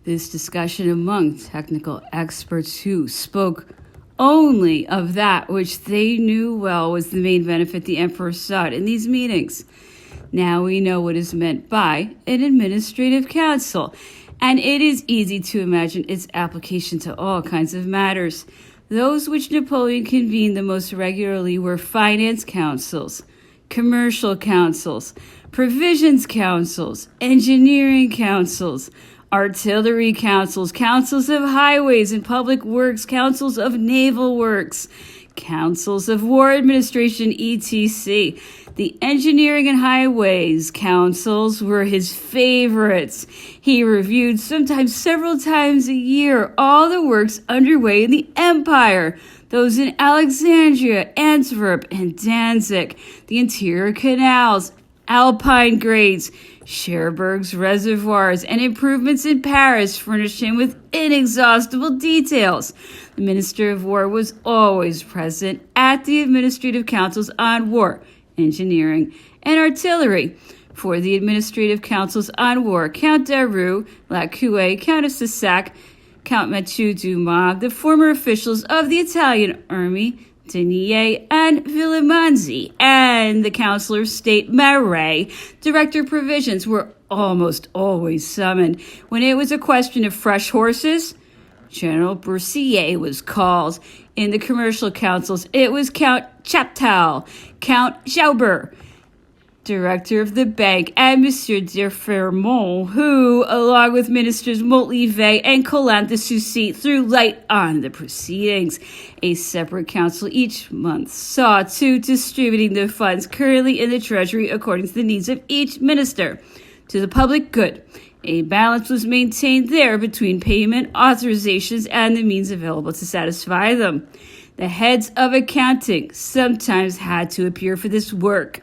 This discussion among technical experts who spoke only of that which they knew well was the main benefit the emperor sought in these meetings. Now we know what is meant by an administrative council, and it is easy to imagine its application to all kinds of matters. Those which Napoleon convened the most regularly were finance councils, commercial councils, provisions councils, engineering councils, artillery councils, councils of highways and public works, councils of naval works, councils of war administration, etc. The engineering and highways councils were his favorites. He reviewed, sometimes several times a year, all the works underway in the empire, those in Alexandria, Antwerp, and Danzig, the interior canals, Alpine grades, Cherbourg's reservoirs, and improvements in Paris furnished him with inexhaustible details. The Minister of War was always present at the administrative councils on war, engineering, and artillery. For the administrative councils on war, Count Daru, Lacuée, Count of Sassac, Count Mathieu Dumas, the former officials of the Italian army, Denier and Villemanzi, and the Councillor of State Marais, Director of Provisions, were almost always summoned. When it was a question of fresh horses, General Bercier was called. In the commercial councils, it was Count Chaptal, Count Jauber, Director of the Bank, and Monsieur de Fermont, who, along with Ministers Montlivet and Collin de Soucy, threw light on the proceedings. A separate council each month saw to distributing the funds currently in the Treasury according to the needs of each minister. To the public good, a balance was maintained there between payment authorizations and the means available to satisfy them. The heads of accounting sometimes had to appear for this work.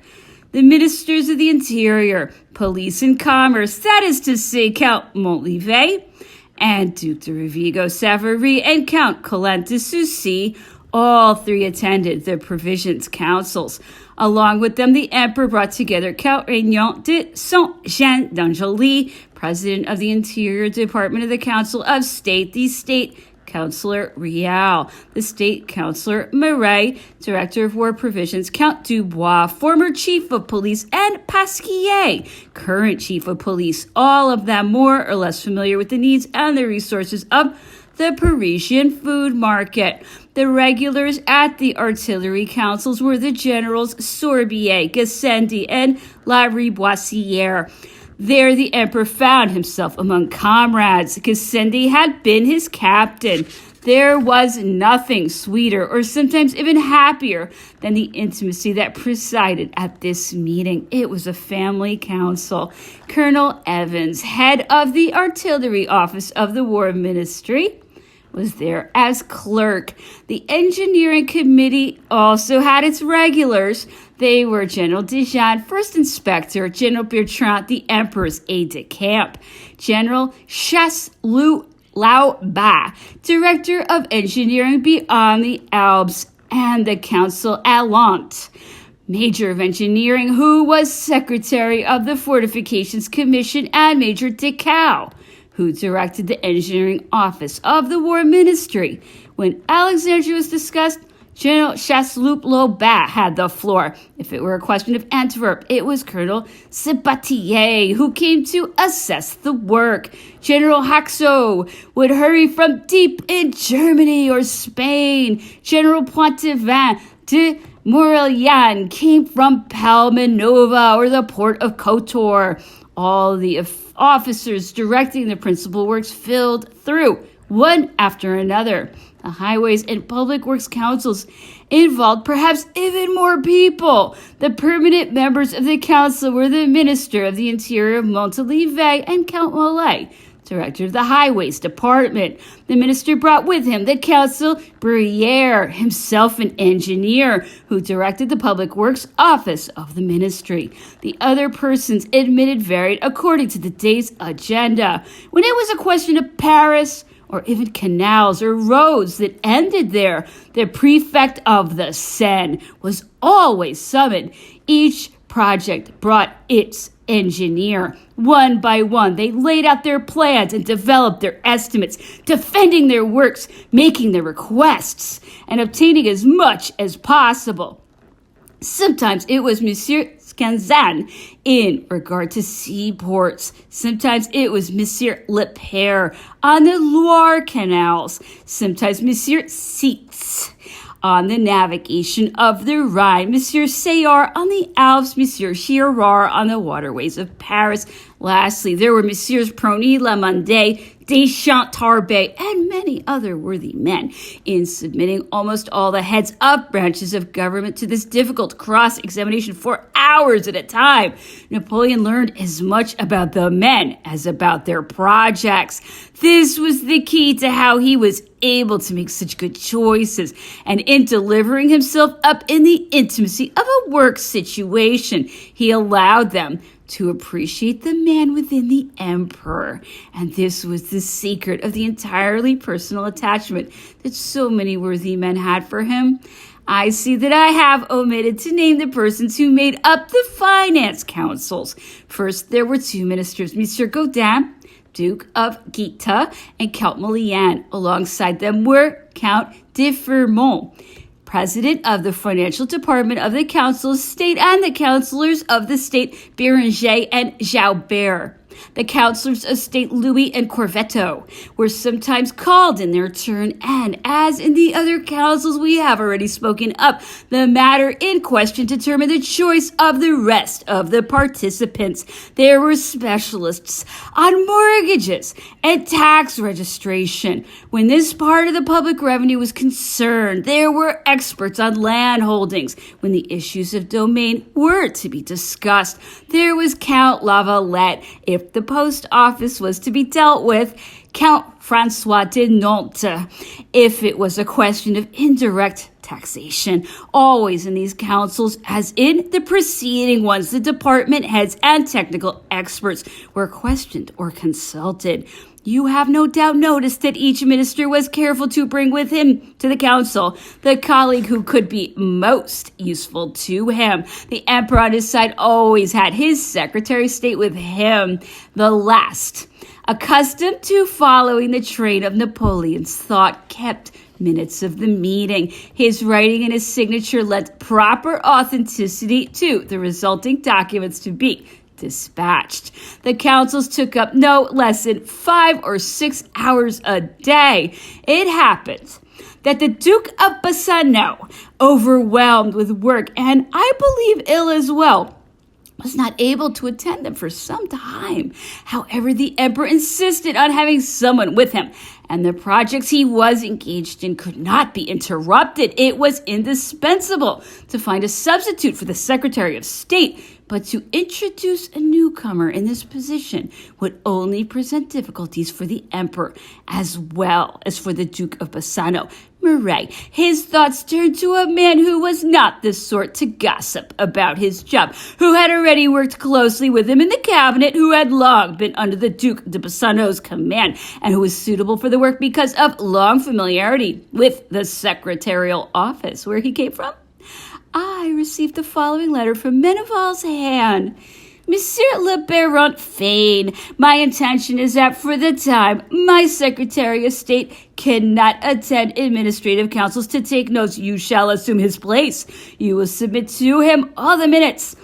The ministers of the Interior, Police and Commerce, that is to say Count Montlivet and Duc de Rovigo Savary and Count Collin de Soucy, all three attended the Provisions Councils. Along with them, the Emperor brought together Count Régnant de Saint-Jean d'Angely, President of the Interior Department of the Council of State, the State Councillor Rial, the State Councillor Marais, Director of War Provisions, Count Dubois, former Chief of Police, and Pasquier, current Chief of Police, all of them more or less familiar with the needs and the resources of the Parisian food market. The regulars at the artillery councils were the generals Sorbier, Gassendi, and La Riboisière. There the emperor found himself among comrades. Gassendi had been his captain. There was nothing sweeter or sometimes even happier than the intimacy that presided at this meeting. It was a family council. Colonel Evans, head of the artillery office of the War Ministry, was there as clerk. The engineering committee also had its regulars. They were General Dijon, first inspector, General Bertrand, the emperor's aide-de-camp, General Chasseloup Laubas, director of engineering beyond the Alps, and the Council Allant, Major of Engineering, who was secretary of the Fortifications Commission, and Major Decaux, who directed the engineering office of the War Ministry. When Alexandria was discussed, General Chasseloup Laubas had the floor. If it were a question of Antwerp, it was Colonel Sabatier who came to assess the work. General Haxo would hurry from deep in Germany or Spain. General Poitevin de Morillon came from Palmanova or the port of Kotor. All the officers directing the principal works filled through, one after another. The highways and public works councils involved perhaps even more people. The permanent members of the council were the Minister of the Interior, Montalivet, and Count Molay, Director of the Highways Department. The minister brought with him the Council Bruyere, himself an engineer, who directed the Public Works Office of the ministry. The other persons admitted varied according to the day's agenda. When it was a question of Paris, or even canals or roads that ended there, the prefect of the Seine was always summoned. Each project brought its engineer. One by one, they laid out their plans and developed their estimates, defending their works, making their requests, and obtaining as much as possible. Sometimes it was Monsieur Scanzan in regard to seaports. Sometimes it was Monsieur Lepere on the Loire canals. Sometimes Monsieur Seitz on the navigation of the Rhine, Monsieur Sayard on the Alps, Monsieur Girard on the waterways of Paris. Lastly, there were Messieurs Prony, Lamonde, Deschamps-Tarbet, and many other worthy men in submitting almost all the heads of branches of government to this difficult cross-examination for hours at a time. Napoleon learned as much about the men as about their projects. This was the key to how he was able to make such good choices, and in delivering himself up in the intimacy of a work situation, he allowed them to appreciate the man within the emperor. And this was the secret of the entirely personal attachment that so many worthy men had for him. I see that I have omitted to name the persons who made up the finance councils. First, there were two ministers, Monsieur Gaudin, Duke of Guita, and Count Molian. Alongside them were Count de Fermont, president of the financial department of the Council of State, and the councillors of the state, Bérenger and Joubert. The councillors of state, Louis and Corvetto, were sometimes called in their turn, and as in the other councils we have already spoken up, the matter in question determined the choice of the rest of the participants. There were specialists on mortgages and tax registration. When this part of the public revenue was concerned, there were experts on land holdings. When the issues of domain were to be discussed, there was Count Lavalette. If the post office was to be dealt with, Count Francois de Nantes. If it was a question of indirect taxation, always in these councils, as in the preceding ones, the department heads and technical experts were questioned or consulted. You have no doubt noticed that each minister was careful to bring with him to the council the colleague who could be most useful to him. The emperor on his side always had his Secretary of State with him. The last, accustomed to following the train of Napoleon's thought, kept minutes of the meeting. His writing and his signature lent proper authenticity to the resulting documents to be dispatched. The councils took up no less than 5 or 6 hours a day. It happened that the Duke of Bassano, overwhelmed with work, and I believe ill as well, was not able to attend them for some time. However, the emperor insisted on having someone with him, and the projects he was engaged in could not be interrupted. It was indispensable to find a substitute for the Secretary of State, but to introduce a newcomer in this position would only present difficulties for the emperor as well as for the Duke of Bassano. Marais, his thoughts turned to a man who was not the sort to gossip about his job, who had already worked closely with him in the cabinet, who had long been under the Duke de Bassano's command, and who was suitable for the work because of long familiarity with the secretarial office. Where he came from? I received the following letter from Meneval's hand. Monsieur le Baron Fain, my intention is that for the time my Secretary of State cannot attend administrative councils to take notes. You shall assume his place. You will submit to him all the minutes,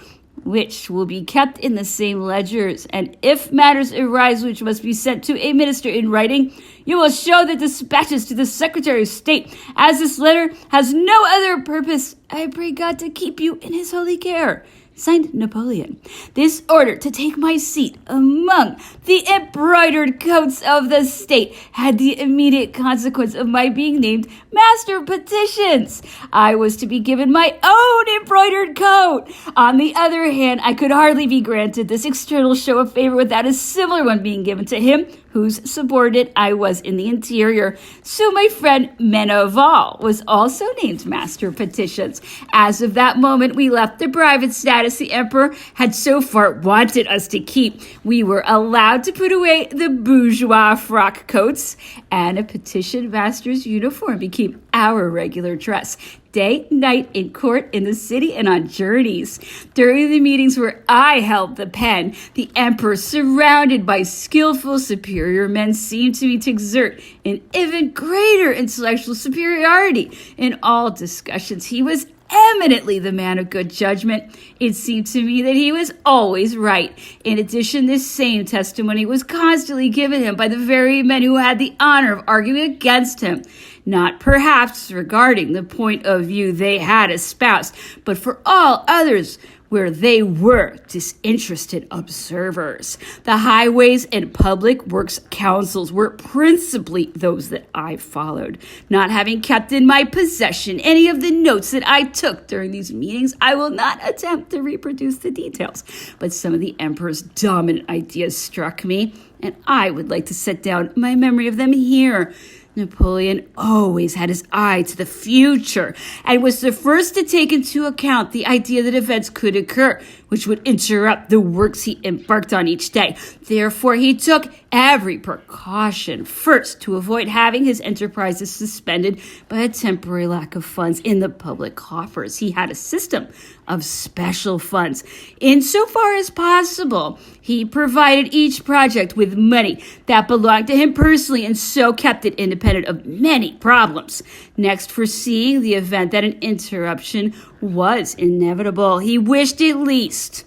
which will be kept in the same ledgers, and if matters arise which must be sent to a minister in writing, you will show the dispatches to the Secretary of State. As this letter has no other purpose, I pray God to keep you in his holy care. Signed, Napoleon. This order to take my seat among the embroidered coats of the state had the immediate consequence of my being named Master of Petitions. I was to be given my own embroidered coat. On the other hand, I could hardly be granted this external show of favor without a similar one being given to him whose subordinate I was in the interior. So my friend Meneval was also named Master of Petitions. As of that moment, we left the private status the emperor had so far wanted us to keep. We were allowed to put away the bourgeois frock coats, and a petition master's uniform became our regular dress. day, night, in court, in the city, and on journeys. During the meetings where I held the pen, the emperor, surrounded by skillful superior men, seemed to me to exert an even greater intellectual superiority. In all discussions, he was eminently the man of good judgment. It seemed to me that he was always right. In addition, this same testimony was constantly given him by the very men who had the honor of arguing against him, not perhaps regarding the point of view they had espoused, but for all others where they were disinterested observers. The highways and public works councils were principally those that I followed. Not having kept in my possession any of the notes that I took during these meetings, I will not attempt to reproduce the details, but some of the emperor's dominant ideas struck me, and I would like to set down my memory of them here. Napoleon always had his eye to the future and was the first to take into account the idea that events could occur which would interrupt the works he embarked on each day. Therefore, he took every precaution first to avoid having his enterprises suspended by a temporary lack of funds in the public coffers. He had a system of special funds. Insofar as possible, he provided each project with money that belonged to him personally and so kept it independent of many problems. Next, foreseeing the event that an interruption was inevitable, he wished at least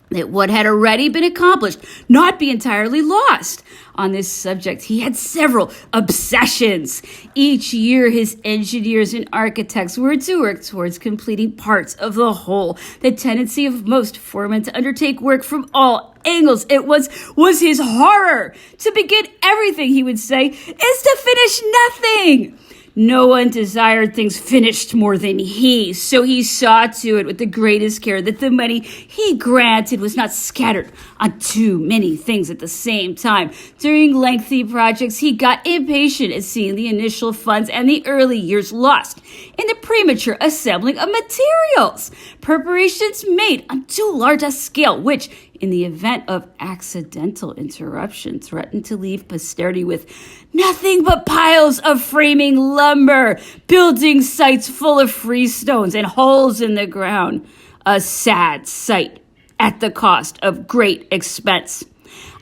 that what had already been accomplished not be entirely lost. On this subject, he had several obsessions. Each year, his engineers and architects were to work towards completing parts of the whole. The tendency of most foremen to undertake work from all angles, it was his horror. To begin everything, he would say, is to finish nothing. No one desired things finished more than he, so he saw to it with the greatest care that the money he granted was not scattered on too many things at the same time. During lengthy projects, he got impatient at seeing the initial funds and the early years lost in the premature assembling of materials. Preparations made on too large a scale, which, in the event of accidental interruption, threatened to leave posterity with nothing but piles of framing lumber, building sites full of freestones and holes in the ground. A sad sight at the cost of great expense.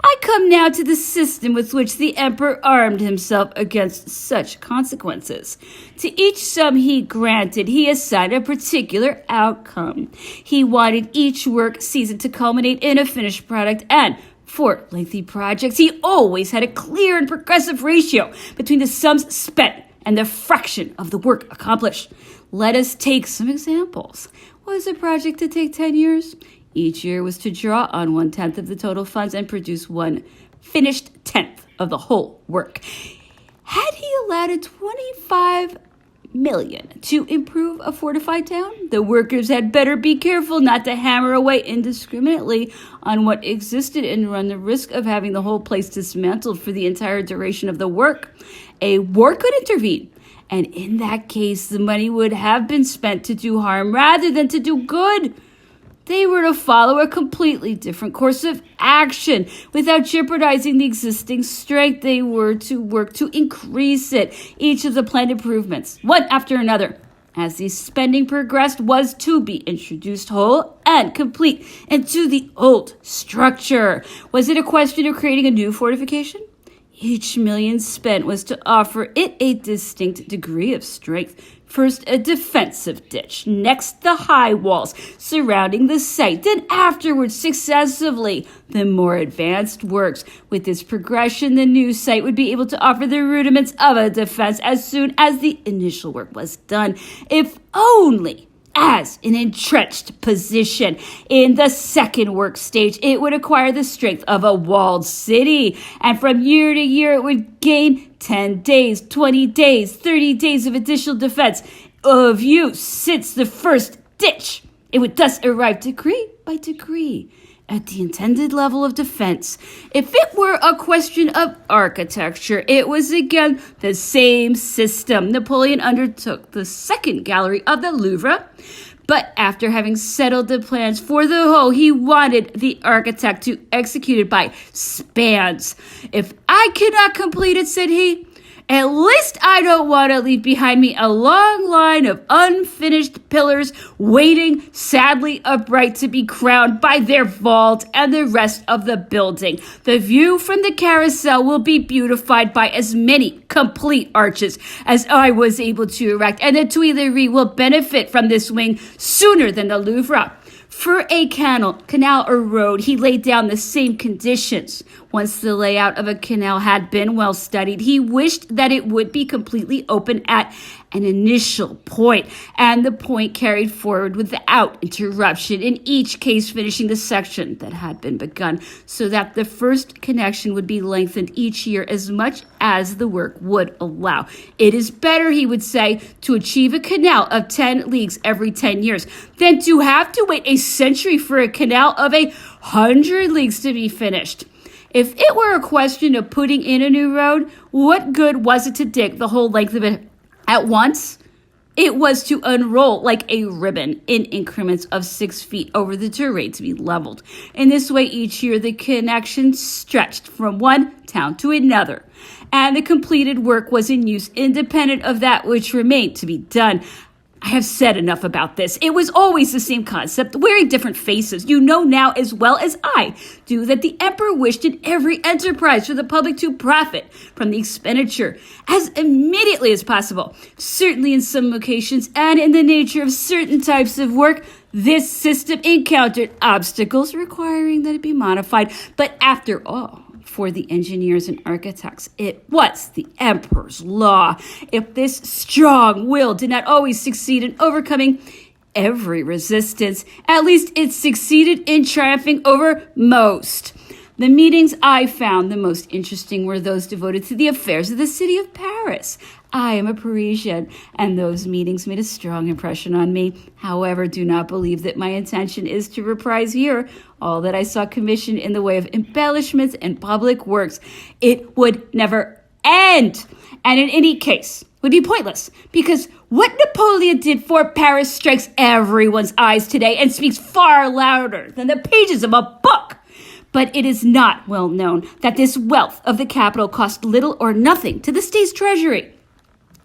I come now to the system with which the emperor armed himself against such consequences. To each sum he granted, he assigned a particular outcome. He wanted each work season to culminate in a finished product, and for lengthy projects, he always had a clear and progressive ratio between the sums spent and the fraction of the work accomplished. Let us take some examples. Was a project to take 10 years? Each year was to draw on 1/10 of the total funds and produce 1/finished of the whole work. Had he allotted 25 million to improve a fortified town, the workers had better be careful not to hammer away indiscriminately on what existed and run the risk of having the whole place dismantled for the entire duration of the work. A war could intervene, and in that case, the money would have been spent to do harm rather than to do good. They were to follow a completely different course of action. Without jeopardizing the existing strength, they were to work to increase it. Each of the planned improvements, one after another, as the spending progressed, was to be introduced whole and complete into the old structure. Was it a question of creating a new fortification? Each million spent was to offer it a distinct degree of strength. First, a defensive ditch. Next, the high walls surrounding the site. Then afterwards, successively, the more advanced works. With this progression, the new site would be able to offer the rudiments of a defense as soon as the initial work was done, if only as an entrenched position. In the second work stage, it would acquire the strength of a walled city, and from year to year it would gain 10 days, 20 days, 30 days of additional defense of use since the first ditch. It would thus arrive degree by degree at the intended level of defense. If it were a question of architecture, it was again the same system. Napoleon undertook the second gallery of the Louvre, but after having settled the plans for the whole, he wanted the architect to execute it by spans. If I cannot complete it, said he, At least I don't want to leave behind me a long line of unfinished pillars waiting sadly upright to be crowned by their vault and the rest of the building. The view from the carousel will be beautified by as many complete arches as I was able to erect, and the Tuileries will benefit from this wing sooner than the Louvre. For a canal or road, he laid down the same conditions. Once the layout of a canal had been well studied, he wished that it would be completely open at an initial point, and the point carried forward without interruption, in each case finishing the section that had been begun, so that the first connection would be lengthened each year as much as the work would allow. It is better, he would say, to achieve a canal of 10 leagues every 10 years than to have to wait a century for a canal of 100 leagues to be finished. If it were a question of putting in a new road, what good was it to dig the whole length of it at once? It was to unroll like a ribbon in increments of 6 feet over the terrain to be leveled. In this way, each year the connection stretched from one town to another, and the completed work was in use independent of that which remained to be done. I have said enough about this. It was always the same concept, wearing different faces. You know now as well as I do that the emperor wished in every enterprise for the public to profit from the expenditure as immediately as possible. Certainly in some occasions and in the nature of certain types of work, this system encountered obstacles requiring that it be modified. But after all, for the engineers and architects, it was the emperor's law. If this strong will did not always succeed in overcoming every resistance, at least it succeeded in triumphing over most. The meetings I found the most interesting were those devoted to the affairs of the city of Paris. I am a Parisian, and those meetings made a strong impression on me. However, do not believe that my intention is to reprise here all that I saw commissioned in the way of embellishments and public works. It would never end, and in any case would be pointless, because what Napoleon did for Paris strikes everyone's eyes today and speaks far louder than the pages of a book. But it is not well known that this wealth of the capital cost little or nothing to the state's treasury.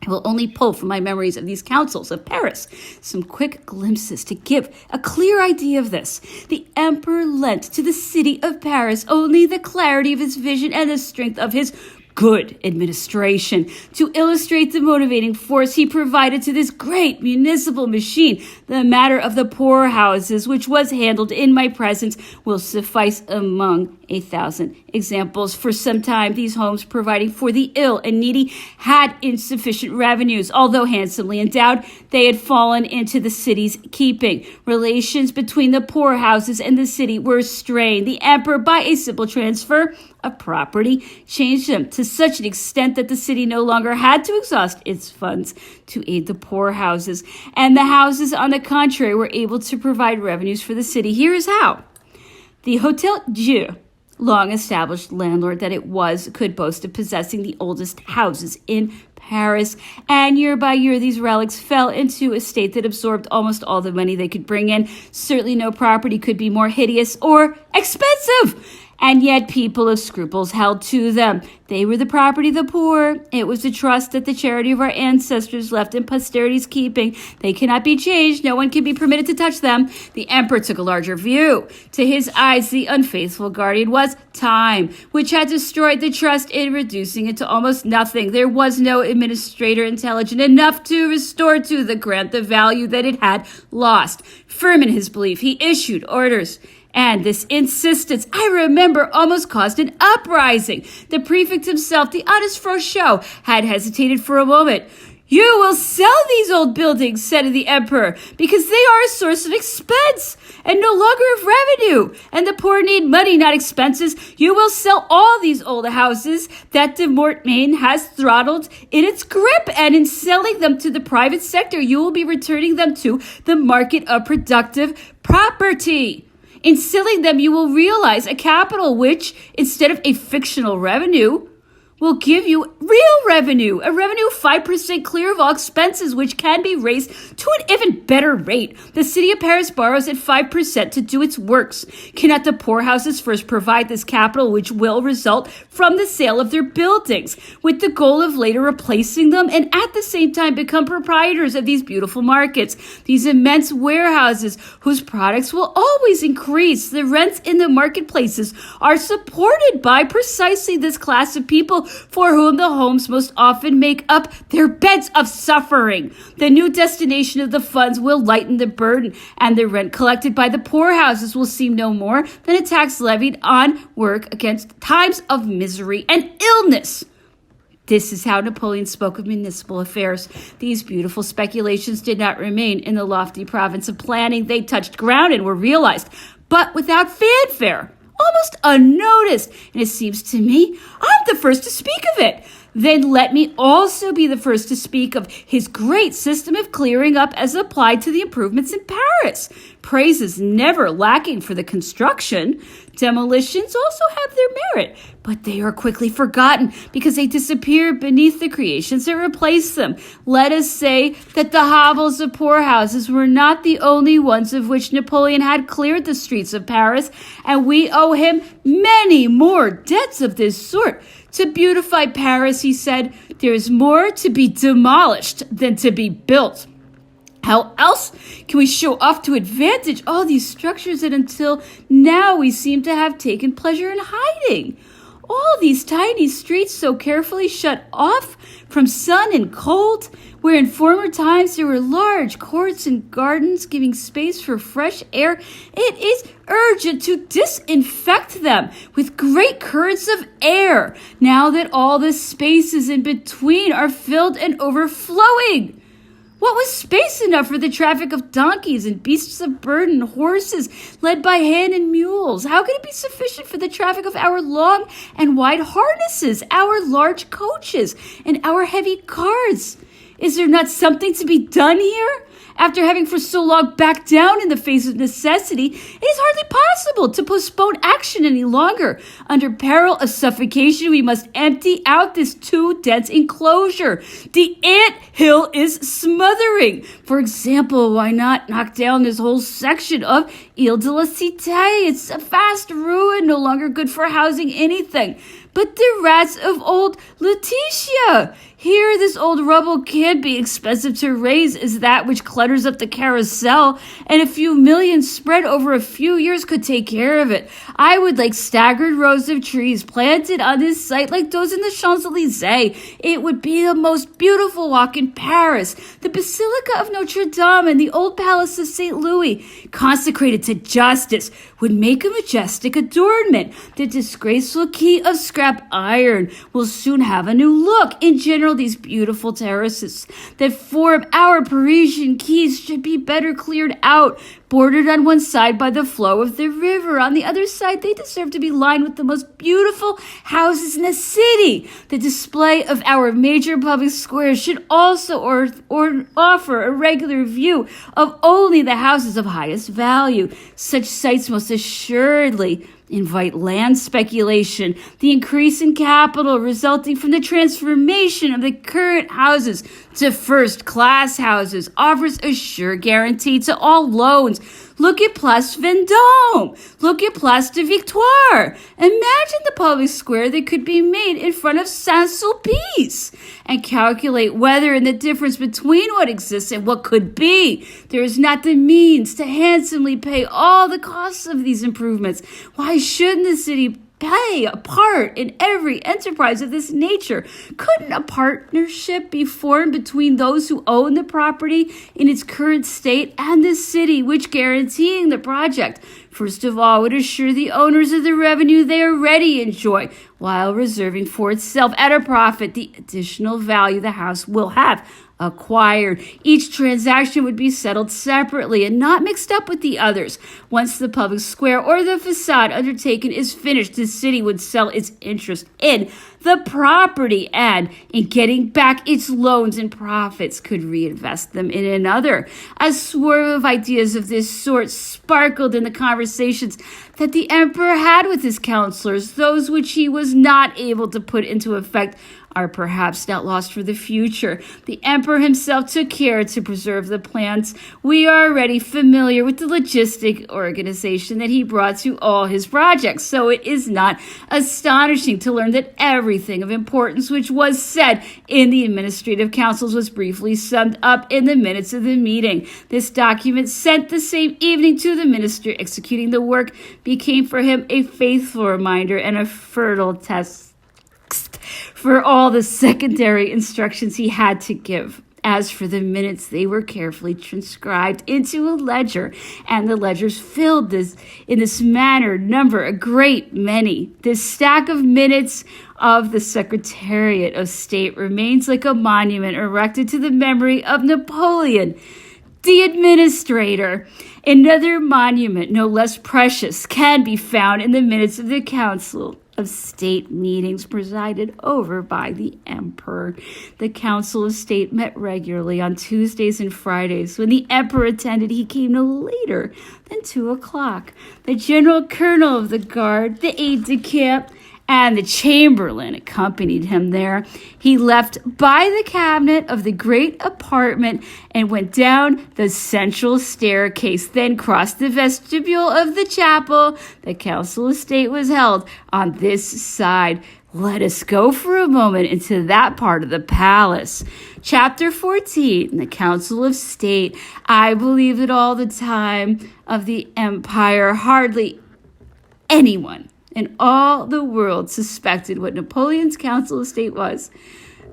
I will only pull from my memories of these councils of Paris some quick glimpses to give a clear idea of this. The emperor lent to the city of Paris only the clarity of his vision and the strength of his good administration. To illustrate the motivating force he provided to this great municipal machine, the matter of the poorhouses, which was handled in my presence, will suffice among 1,000 examples. For some time, these homes providing for the ill and needy had insufficient revenues. Although handsomely endowed, they had fallen into the city's keeping. Relations between the poorhouses and the city were strained. The emperor, by a simple transfer of property, changed them to such an extent that the city no longer had to exhaust its funds to aid the poorhouses, and the houses, on the contrary, were able to provide revenues for the city. Here is how. The Hotel Dieu, long established landlord that it was, could boast of possessing the oldest houses in Paris, and year by year these relics fell into a state that absorbed almost all the money they could bring in. Certainly no property could be more hideous or expensive, and yet people of scruples held to them. They were the property of the poor. It was the trust that the charity of our ancestors left in posterity's keeping. They cannot be changed. No one can be permitted to touch them. The emperor took a larger view. To his eyes, the unfaithful guardian was time, which had destroyed the trust in reducing it to almost nothing. There was no administrator intelligent enough to restore to the grant the value that it had lost. Firm in his belief, he issued orders. And this insistence, I remember, almost caused an uprising. The prefect himself, the honest Frochot, had hesitated for a moment. "You will sell these old buildings," said the emperor, "because they are a source of expense and no longer of revenue, and the poor need money, not expenses. You will sell all these old houses that de Mortmain has throttled in its grip, and in selling them to the private sector, you will be returning them to the market of productive property. In selling them, you will realize a capital which, instead of a fictional revenue, will give you real revenue, a revenue 5% clear of all expenses, which can be raised to an even better rate. The city of Paris borrows at 5% to do its works. Cannot the poorhouses first provide this capital, which will result from the sale of their buildings, with the goal of later replacing them and at the same time become proprietors of these beautiful markets, these immense warehouses whose products will always increase. The rents in the marketplaces are supported by precisely this class of people for whom the homes most often make up their beds of suffering. The new destination of the funds will lighten the burden, and the rent collected by the poorhouses will seem no more than a tax levied on work against times of misery and illness. This is how Napoleon spoke of municipal affairs. These beautiful speculations did not remain in the lofty province of planning. They touched ground and were realized, but without fanfare, almost unnoticed. And it seems to me I'm the first to speak of it. Then let me also be the first to speak of his great system of clearing up as applied to the improvements in Paris. Praise is never lacking for the construction. Demolitions also have their merit, but they are quickly forgotten because they disappear beneath the creations that replace them. Let us say that the hovels of poorhouses were not the only ones of which Napoleon had cleared the streets of Paris, and we owe him many more debts of this sort. To beautify Paris, he said, there is more to be demolished than to be built. How else can we show off to advantage all these structures that until now we seem to have taken pleasure in hiding? All these tiny streets so carefully shut off from sun and cold, where in former times there were large courts and gardens giving space for fresh air, it is urgent to disinfect them with great currents of air, now that all the spaces in between are filled and overflowing. What was space enough for the traffic of donkeys and beasts of burden, horses led by hand and mules? How could it be sufficient for the traffic of our long and wide harnesses, our large coaches, and our heavy carts? Is there not something to be done here? After having for so long backed down in the face of necessity, it is hardly possible to postpone action any longer. Under peril of suffocation, we must empty out this too dense enclosure. The ant hill is smothering. For example, why not knock down this whole section of Ile de la Cité? It's a vast ruin, no longer good for housing anything but the rats of old Lutetia. Here, this old rubble can't be expensive to raise as that which clutters up the carousel, and a few millions spread over a few years could take care of it. I would like staggered rows of trees planted on this site like those in the Champs-Élysées. It would be the most beautiful walk in Paris. The Basilica of Notre Dame and the old Palace of St. Louis, consecrated to justice, would make a majestic adornment. The disgraceful quay of scrap iron will soon have a new look. In general, these beautiful terraces that form our Parisian quays should be better cleared out, bordered on one side by the flow of the river. On the other side, they deserve to be lined with the most beautiful houses in the city. The display of our major public squares should also offer a regular view of only the houses of highest value. Such sites most assuredly invite land speculation. The increase in capital resulting from the transformation of the current houses to first-class houses offers a sure guarantee to all loans. Look at Place Vendôme. Look at Place de Victoire. Imagine the public square that could be made in front of Saint-Sulpice, and calculate whether in the difference between what exists and what could be, there is not the means to handsomely pay all the costs of these improvements. Why shouldn't the city play a part in every enterprise of this nature? Couldn't a partnership be formed between those who own the property in its current state and the city, which, guaranteeing the project, first of all, would assure the owners of the revenue they already enjoy, while reserving for itself at a profit the additional value the house will have acquired? Each transaction would be settled separately and not mixed up with the others. Once the public square or the facade undertaken is finished, the city would sell its interest in the property, and in getting back its loans and profits could reinvest them in another. A swarm of ideas of this sort sparkled in the conversations that the emperor had with his counselors. Those which he was not able to put into effect are perhaps not lost for the future. The emperor himself took care to preserve the plans. We are already familiar with the logistic organization that he brought to all his projects, so it is not astonishing to learn that everything of importance which was said in the administrative councils was briefly summed up in the minutes of the meeting. This document, sent the same evening to the minister executing the work, became for him a faithful reminder and a fertile test for all the secondary instructions he had to give. As for the minutes, they were carefully transcribed into a ledger, and the ledgers filled this in this manner number a great many. This stack of minutes of the Secretariat of State remains like a monument erected to the memory of Napoleon, the administrator. Another monument, no less precious, can be found in the minutes of the Council of State meetings presided over by the emperor. The Council of State met regularly on Tuesdays and Fridays. When the emperor attended, he came no later than 2:00. The general colonel of the guard, the aide-de-camp, and the chamberlain accompanied him there. He left by the cabinet of the great apartment and went down the central staircase, then crossed the vestibule of the chapel. The Council of State was held on this side. Let us go for a moment into that part of the palace. Chapter 14, the Council of State. I believe that all the time of the empire, hardly anyone in all the world suspected what Napoleon's Council of State was.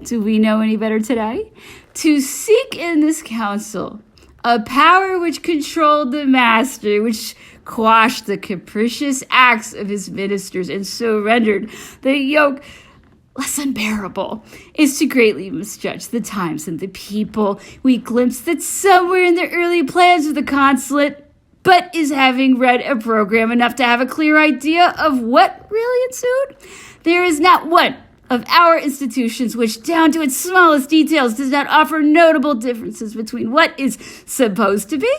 Do we know any better today? To seek in this council a power which controlled the master, which quashed the capricious acts of his ministers, and so rendered the yoke less unbearable, is to greatly misjudge the times and the people. We glimpse that somewhere in the early plans of the consulate, but is having read a program enough to have a clear idea of what really ensued? There is not one of our institutions which, down to its smallest details, does not offer notable differences between what is supposed to be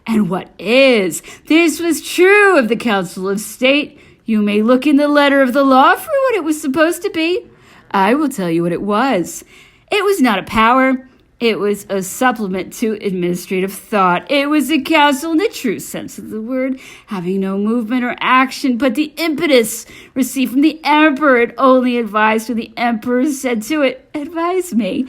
and what is. This was true of the Council of State. You may look in the letter of the law for what it was supposed to be. I will tell you what it was. It was not a power. It was a supplement to administrative thought. It was a council in the true sense of the word, having no movement or action, but the impetus received from the emperor. It only advised when the emperor said to it, "Advise me."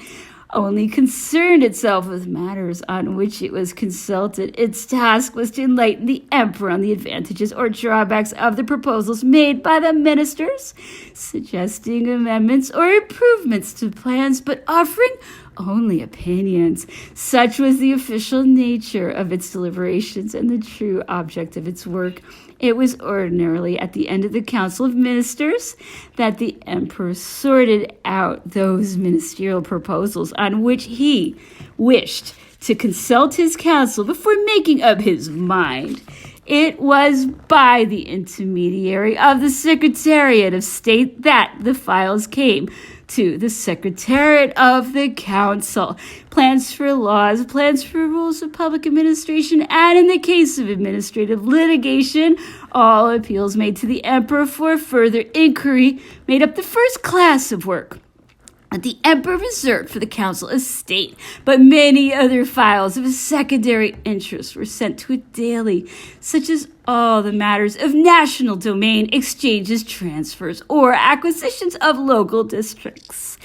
Only concerned itself with matters on which it was consulted. Its task was to enlighten the emperor on the advantages or drawbacks of the proposals made by the ministers, suggesting amendments or improvements to plans, but offering only opinions. Such was the official nature of its deliberations and the true object of its work. It was ordinarily at the end of the Council of Ministers that the emperor sorted out those ministerial proposals on which he wished to consult his council before making up his mind. It was by the intermediary of the Secretariat of State that the files came to the Secretariat of the Council. Plans for laws, plans for rules of public administration, and in the case of administrative litigation, all appeals made to the emperor for further inquiry made up the first class of work that the emperor reserved for the Council of State, but many other files of secondary interest were sent to it daily, such as all the matters of national domain, exchanges, transfers, or acquisitions of local districts.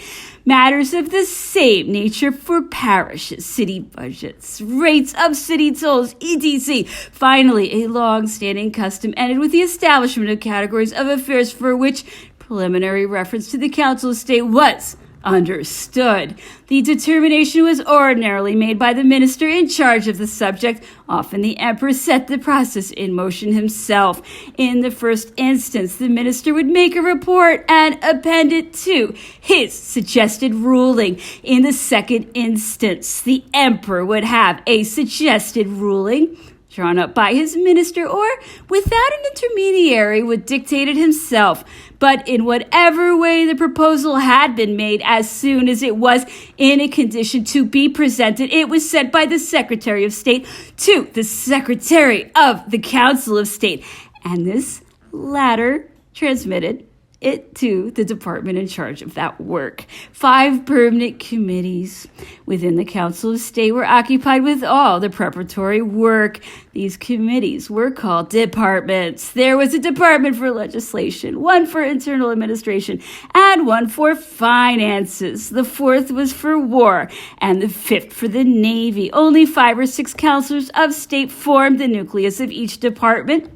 Matters of the same nature for parishes, city budgets, rates of city tolls, etc. Finally, a long-standing custom ended with the establishment of categories of affairs for which preliminary reference to the Council of State was understood. The determination was ordinarily made by the minister in charge of the subject. Often the emperor set the process in motion himself. In the first instance, the minister would make a report and append it to his suggested ruling. In the second instance, the emperor would have a suggested ruling, drawn up by his minister or without an intermediary would dictate it himself. But in whatever way the proposal had been made, as soon as it was in a condition to be presented, it was sent by the Secretary of State to the Secretary of the Council of State. And this latter transmitted it to the department in charge of that work. 5 permanent committees within the Council of State were occupied with all the preparatory work. These committees were called departments. There was a department for legislation, one for internal administration, and one for finances. The 4th was for war, and the 5th for the Navy. Only 5 or 6 councilors of state formed the nucleus of each department.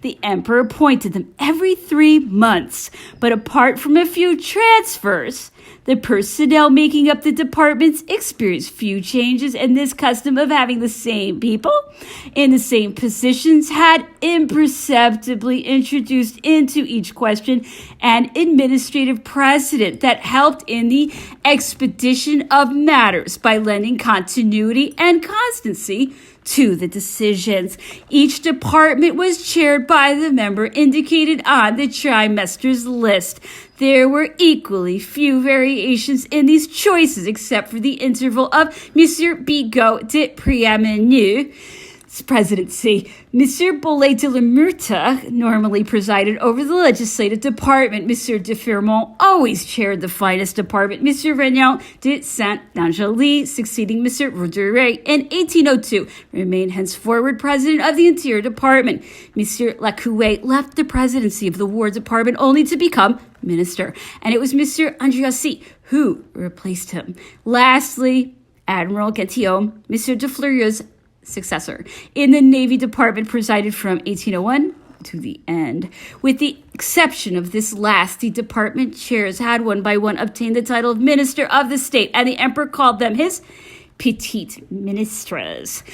The emperor appointed them every 3 months, but apart from a few transfers, the personnel making up the departments experienced few changes, and this custom of having the same people in the same positions had imperceptibly introduced into each question an administrative precedent that helped in the expedition of matters by lending continuity and constancy to the decisions. Each department was chaired by the member indicated on the trimester's list. There were equally few variations in these choices except for the interval of Monsieur Bigot de Préameneu presidency. Monsieur Bolet de la Murta normally presided over the legislative department. Monsieur de Fermont always chaired the finance department. Monsieur Regnault de Saint-Angely, succeeding Monsieur Rouderet in 1802, remained henceforward president of the interior department. Monsieur Lacouet left the presidency of the war department only to become minister, and it was Monsieur Andriassy who replaced him. Lastly, Admiral Gentilhomme, Monsieur de Fleurieus's successor in the Navy Department, presided from 1801 to the end. With the exception of this last, the department chairs had one by one obtained the title of Minister of the State, and the Emperor called them his petits ministres.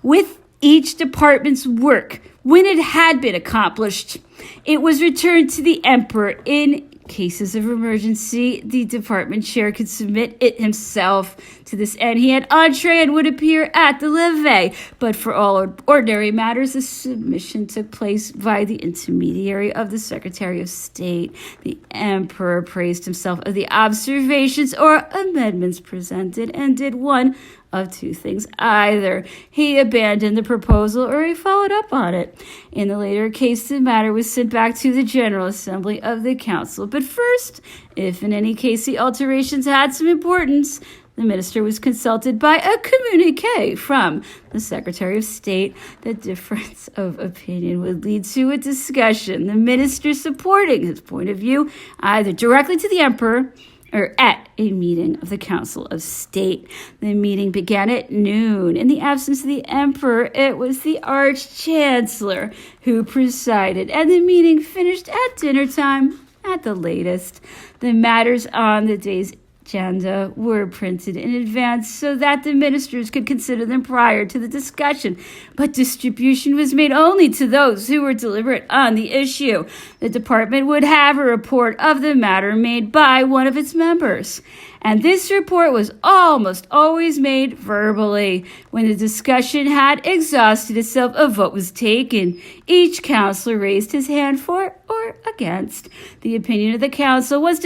With each department's work, when it had been accomplished, it was returned to the Emperor. In cases of emergency, the department chair could submit it himself. To this end, he had entree and would appear at the levee, but for all ordinary matters, the submission took place by the intermediary of the Secretary of State. The Emperor praised himself of the observations or amendments presented and did one of 2 things. Either he abandoned the proposal or he followed up on it. In the later case, the matter was sent back to the General Assembly of the Council. But first, if in any case the alterations had some importance, the minister was consulted by a communique from the Secretary of State. The difference of opinion would lead to a discussion, the minister supporting his point of view either directly to the Emperor or at a meeting of the Council of State. The meeting began at noon. In the absence of the Emperor, it was the Arch-Chancellor who presided, and the meeting finished at dinner time at the latest. The matters on the day's agenda were printed in advance so that the ministers could consider them prior to the discussion, but distribution was made only to those who were deliberate on the issue. The department would have a report of the matter made by one of its members, and this report was almost always made verbally. When the discussion had exhausted itself, a vote was taken. Each counselor raised his hand for or against. The opinion of the council was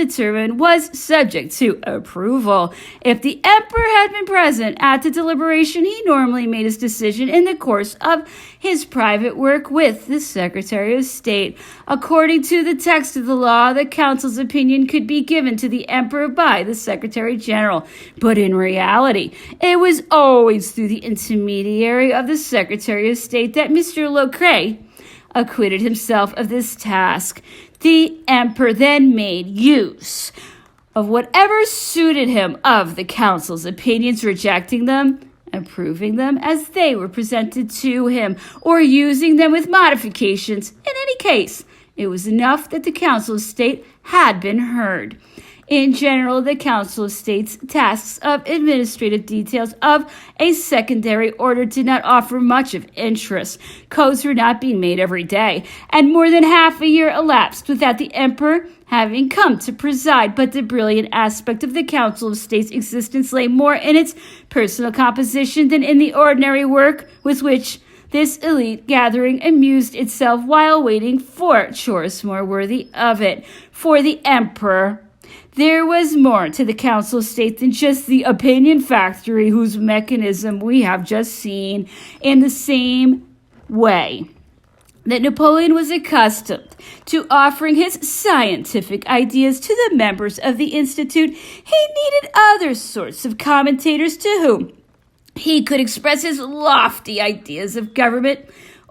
subject to approval. If the emperor had been present at the deliberation, he normally made his decision in the course of his private work with the Secretary of State. According to the text of the law, the council's opinion could be given to the emperor by the Secretary General, but in reality, it was always through the intermediary of the Secretary of State that Mr. Locret acquitted himself of this task. The emperor then made use of whatever suited him of the council's opinions, rejecting them, approving them as they were presented to him, or using them with modifications. In any case, it was enough that the Council of State had been heard. In general, the Council of State's tasks of administrative details of a secondary order did not offer much of interest. Codes were not being made every day, and more than half a year elapsed without the emperor having come to preside. But the brilliant aspect of the Council of State's existence lay more in its personal composition than in the ordinary work with which This elite gathering amused itself while waiting for chores more worthy of it. For the emperor, there was more to the Council of State than just the opinion factory whose mechanism we have just seen. In the same way that Napoleon was accustomed to offering his scientific ideas to the members of the Institute, he needed other sorts of commentators to whom he could express his lofty ideas of government,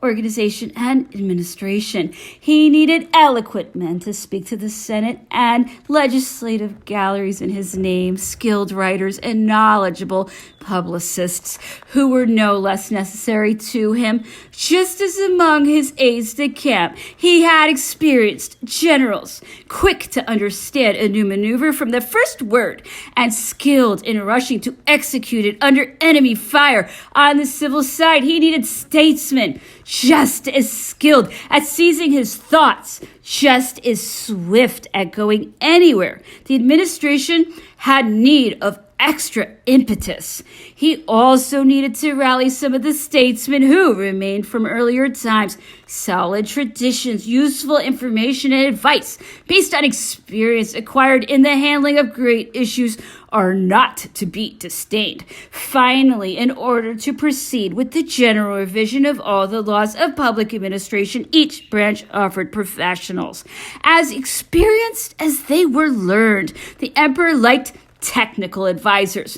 organization, and administration. He needed eloquent men to speak to the Senate and legislative galleries in his name, skilled writers and knowledgeable publicists who were no less necessary to him. Just as among his aides-de-camp, he had experienced generals, quick to understand a new maneuver from the first word and skilled in rushing to execute it under enemy fire. On the civil side, he needed statesmen, just as skilled at seizing his thoughts, just as swift at going anywhere. The administration had need of extra impetus. He also needed to rally some of the statesmen who remained from earlier times. Solid traditions, useful information, and advice based on experience acquired in the handling of great issues are not to be disdained. Finally, in order to proceed with the general revision of all the laws of public administration, each branch offered professionals as experienced as they were learned. The emperor liked technical advisors,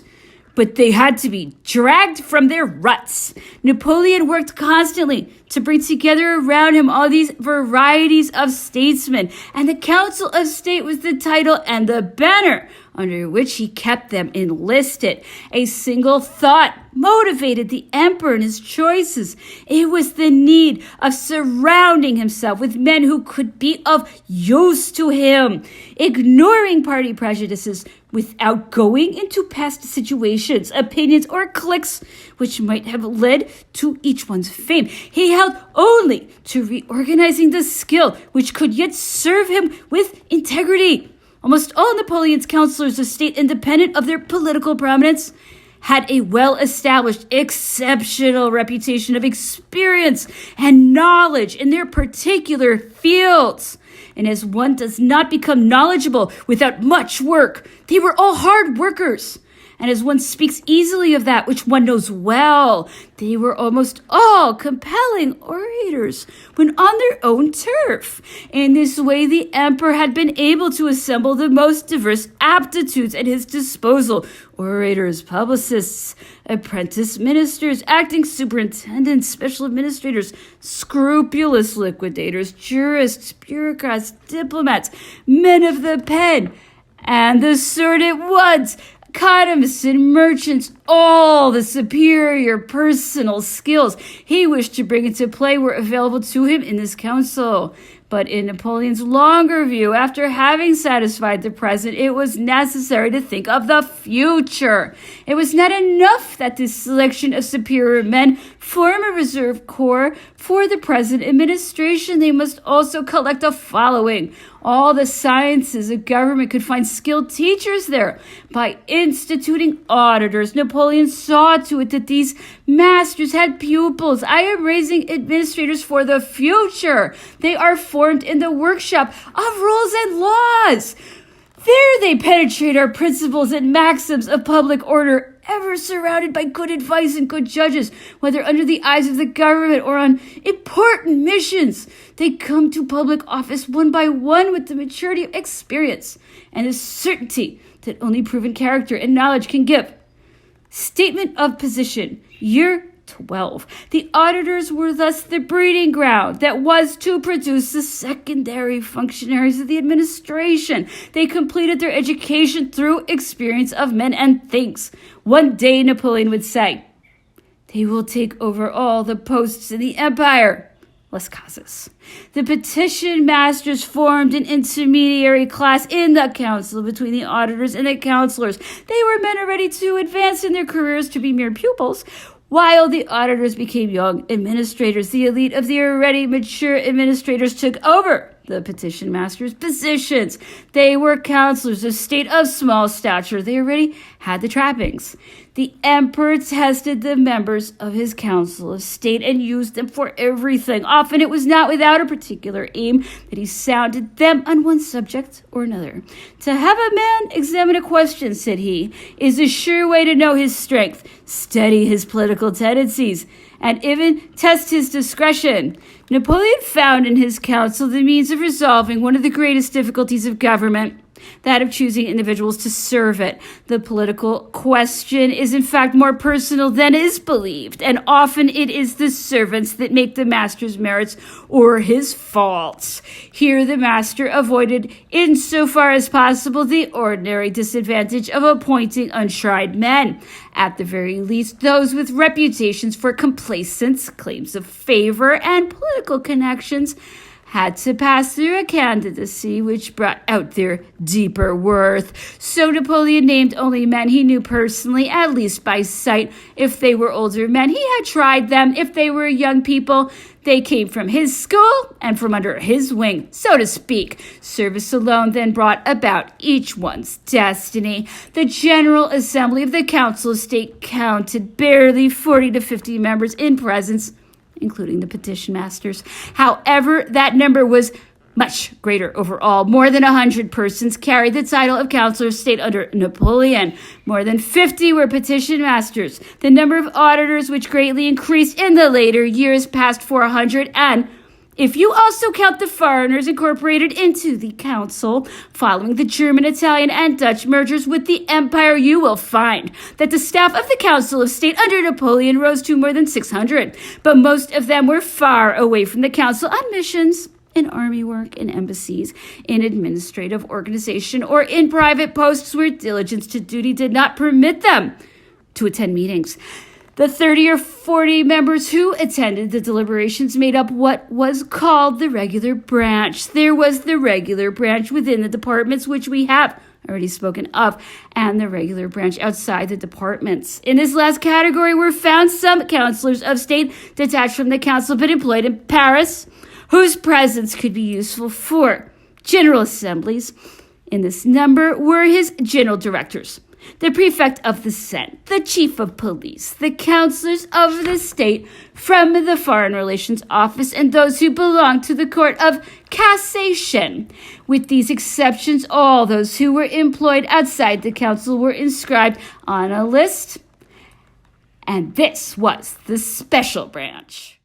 but they had to be dragged from their ruts. Napoleon worked constantly to bring together around him all these varieties of statesmen, and the Council of State was the title and the banner under which he kept them enlisted. A single thought motivated the emperor in his choices. It was the need of surrounding himself with men who could be of use to him, ignoring party prejudices without going into past situations, opinions, or cliques which might have led to each one's fame. He held only to reorganizing the skill which could yet serve him with integrity. Almost all Napoleon's counselors of state, independent of their political prominence, had a well-established, exceptional reputation of experience and knowledge in their particular fields. And as one does not become knowledgeable without much work, they were all hard workers. And as one speaks easily of that which one knows well, they were almost all compelling orators when on their own turf. In this way, the emperor had been able to assemble the most diverse aptitudes at his disposal: orators, publicists, apprentice ministers, acting superintendents, special administrators, scrupulous liquidators, jurists, bureaucrats, diplomats, men of the pen, and the sword at once, economists and merchants. All the superior personal skills he wished to bring into play were available to him in this council. But in Napoleon's longer view, after having satisfied the present, it was necessary to think of the future. It was not enough that this selection of superior men form a reserve corps for the present administration. They must also collect a following. All the sciences of government could find skilled teachers there. By instituting auditors, Napoleon saw to it that these masters had pupils. I am raising administrators for the future. They are formed in the workshop of rules and laws. There they penetrate our principles and maxims of public order, ever surrounded by good advice and good judges, whether under the eyes of the government or on important missions. They come to public office one by one with the maturity of experience and the certainty that only proven character and knowledge can give. Statement of position, year 12. The auditors were thus the breeding ground that was to produce the secondary functionaries of the administration. They completed their education through experience of men and things. One day Napoleon would say, "They will take over all the posts in the empire." Las Casas. The petition masters formed an intermediary class in the council between the auditors and the counselors. They were men ready to advance in their careers to be mere pupils, while the auditors became young administrators. The elite of the already mature administrators took over the petition masters' positions. They were counselors of state of small stature. They already had the trappings. The emperor tested the members of his council of state and used them for everything. Often it was not without a particular aim that he sounded them on one subject or another. To have a man examine a question, said he, is a sure way to know his strength, study his political tendencies, and even test his discretion. Napoleon found in his council the means of resolving one of the greatest difficulties of government, that of choosing individuals to serve it. The political question is in fact more personal than is believed, and often it is the servants that make the master's merits or his faults. Here the master avoided, insofar as possible, the ordinary disadvantage of appointing untried men. At the very least, those with reputations for complacence, claims of favor, and political connections had to pass through a candidacy which brought out their deeper worth. So Napoleon named only men he knew personally, at least by sight. If they were older men, he had tried them. If they were young people, they came from his school and from under his wing, so to speak. Service alone then brought about each one's destiny. The General Assembly of the Council of State counted barely 40 to 50 members in presence, including the petition masters. However, that number was much greater overall. More than 100 persons carried the title of Councilor of State under Napoleon. More than 50 were petition masters. The number of auditors, which greatly increased in the later years, passed 400, and if you also count the foreigners incorporated into the council, following the German, Italian, and Dutch mergers with the empire, you will find that the staff of the Council of State under Napoleon rose to more than 600. But most of them were far away from the council on missions, in army work, in embassies, in administrative organization, or in private posts where diligence to duty did not permit them to attend meetings. The 30 or 40 members who attended the deliberations made up what was called the regular branch. There was the regular branch within the departments, which we have already spoken of, and the regular branch outside the departments. In this last category were found some councillors of state detached from the council but employed in Paris, whose presence could be useful for general assemblies. In this number were his general directors, the prefect of the Senate, the chief of police, the councillors of the state from the Foreign Relations Office, and those who belonged to the Court of Cassation. With these exceptions, all those who were employed outside the council were inscribed on a list, and this was the special branch.